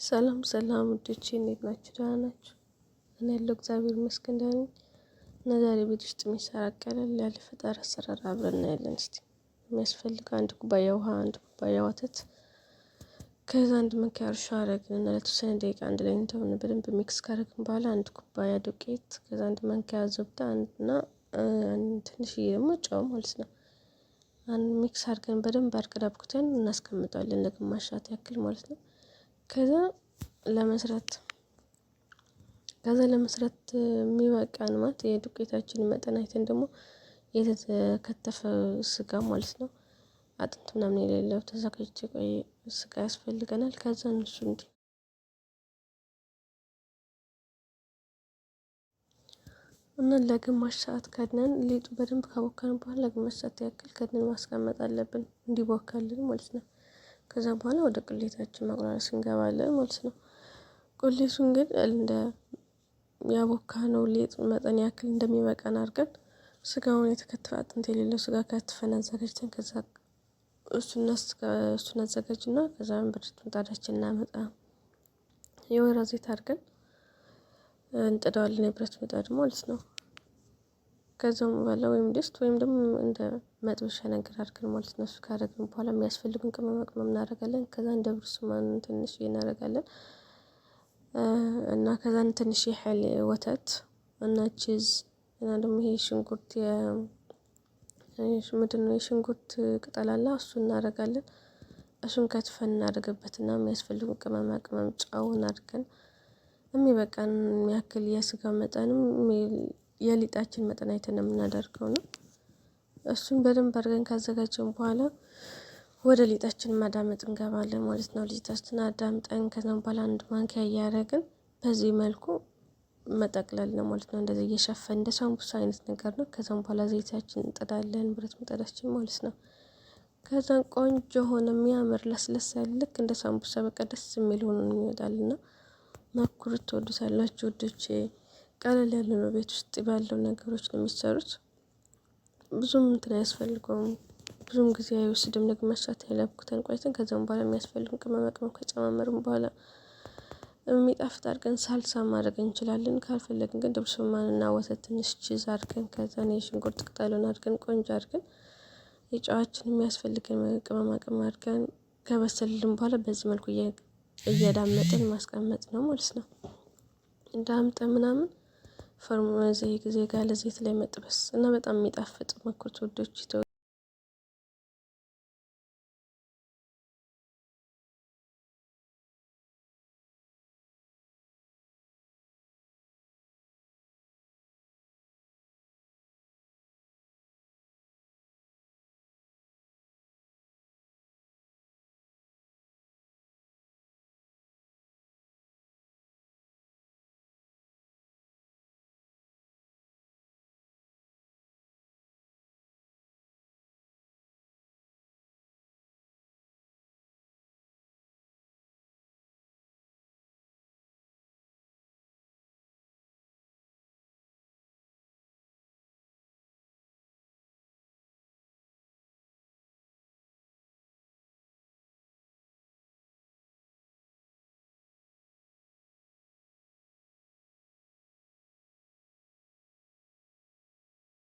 ሰላም ሰላም ውዶቼ እንዴት ናችሁ? ደህና ናችሁ? እኔ ያለው እግዚአብሔር ይመስገን ደህና ነኝ። እና ዛሬ ቤት ውስጥ የሚሰራ ቀለል ያለ ፈጣሪ አሰራር አብረን እናያለን። እስቲ የሚያስፈልገው አንድ ኩባያ ውሃ፣ አንድ ኩባያ ወተት፣ ከዛ አንድ ማንኪያ እርሾ አረግን እና ለተወሰነ ደቂቃ አንድ ላይ እንተውን። በደንብ ሚክስ ካረግን በኋላ አንድ ኩባያ ዱቄት፣ ከዛ አንድ ማንኪያ ዝብዳ እና ትንሽዬ ደግሞ ጨው ማለት ነው። አንድ ሚክስ አድርገን በደንብ አድርገን አብኩተን እናስቀምጣለን ለግማሽ ሰዓት ያክል ማለት ነው። ከዛ ለመስራት የሚበቃን ማለት የዱቄታችን መጠን አይተን ደግሞ የተከተፈ ስጋ ማለት ነው፣ አጥንት ምናምን የሌለው ተዘጋጅቶ የቆየ ስጋ ያስፈልገናል። ከዛ እነሱ እና ለግማሽ ሰዓት ከድነን ሊጡ በደንብ ካቦካን በኋላ ለግማሽ ሰዓት ያክል ከድነን ማስቀመጥ አለብን እንዲቦካልን ማለት ነው። ከዛ በኋላ ወደ ቁሌታችን ማቁላላት እንገባለን ማለት ነው። ቁሌቱን ግን እንደ ያቦካነው ሊጥ መጠን ያክል እንደሚበቃን አድርገን ስጋውን የተከተፈ አጥንት የሌለው ስጋ ከትፈን አዘጋጅተን ከዛ እሱን አዘጋጅና ከዛ ብረት ምጣዳችን እናመጣ የወይራ ዘይት አድርገን እንጥደዋለን፣ የብረት ምጣድ ማለት ነው። ከዛም በኋላ ወይም ድስት ወይም ደግሞ እንደ መጥበሻ ነገር አድርገን ማለት ነው። እሱ ካደረግን በኋላ የሚያስፈልጉን ቅመማ ቅመም እናደርጋለን። ከዛ እንደ ብርስማን ትንሽ እናደርጋለን እና ከዛ ትንሽ ያህል ወተት እና ቺዝ እና ደግሞ ይሄ ሽንኩርት ምንድነው የሽንኩርት ቅጠል አለ እሱን እናደርጋለን። እሱን ከትፈን እናደርግበትና የሚያስፈልጉን ቅመማ ቅመም ጨውን አድርገን የሚበቃን ያክል የስጋ መጠንም የሊጣችን መጠን አይተን የምናደርገው ነው። እሱን በደንብ አድርገን ካዘጋጀን በኋላ ወደ ሊጣችን ማዳመጥ እንገባለን ማለት ነው። ሊጣችን አዳምጠን ከዛም በኋላ አንድ ማንኪያ እያደረግን በዚህ መልኩ መጠቅለል ነው ማለት ነው። እንደዚህ እየሸፈን እንደ ሳምቡሳ አይነት ነገር ነው። ከዛም በኋላ ዘይታችን እንጥዳለን፣ ብረት ምጣዳችን ማለት ነው። ከዛን ቆንጆ ሆነ የሚያምር ለስለስ ያለ ልክ እንደ ሳምቡሳ በቃ ደስ የሚል ሆኖ ይወጣልና ሞክሩት፣ ትወዱታላችሁ ውዶቼ። ቀለል ያለ ነው፣ ቤት ውስጥ ባለው ነገሮች ነው የሚሰሩት። ብዙም እንትን አያስፈልገውም፣ ብዙም ጊዜ አይወስድም። ለግማሽ ሰዓት ያህል አብኩተን ቆይተን ከዛም በኋላ የሚያስፈልጉን ቅመማ ቅመም ከጨማመርን በኋላ የሚጣፍጥ አድርገን ሳልሳ ማድረግ እንችላለን። ካልፈለግን ግን ድብስማን እና ወተት ትንሽ ቺዝ አድርገን ከዛ የሽንኩርት ቅጠሉን አድርገን ቆንጆ አድርገን የጨዋችን የሚያስፈልገን ቅመማ ቅመም አድርገን ከበሰልልን በኋላ በዚህ መልኩ እያዳመጥን ማስቀመጥ ነው ማለት ነው። እንዳምጠን ምናምን ፎርሙ ዘይት ጋለ ዘይት ላይ መጥበስ እና በጣም የሚጣፍጥ ሞክሩት ውዶች።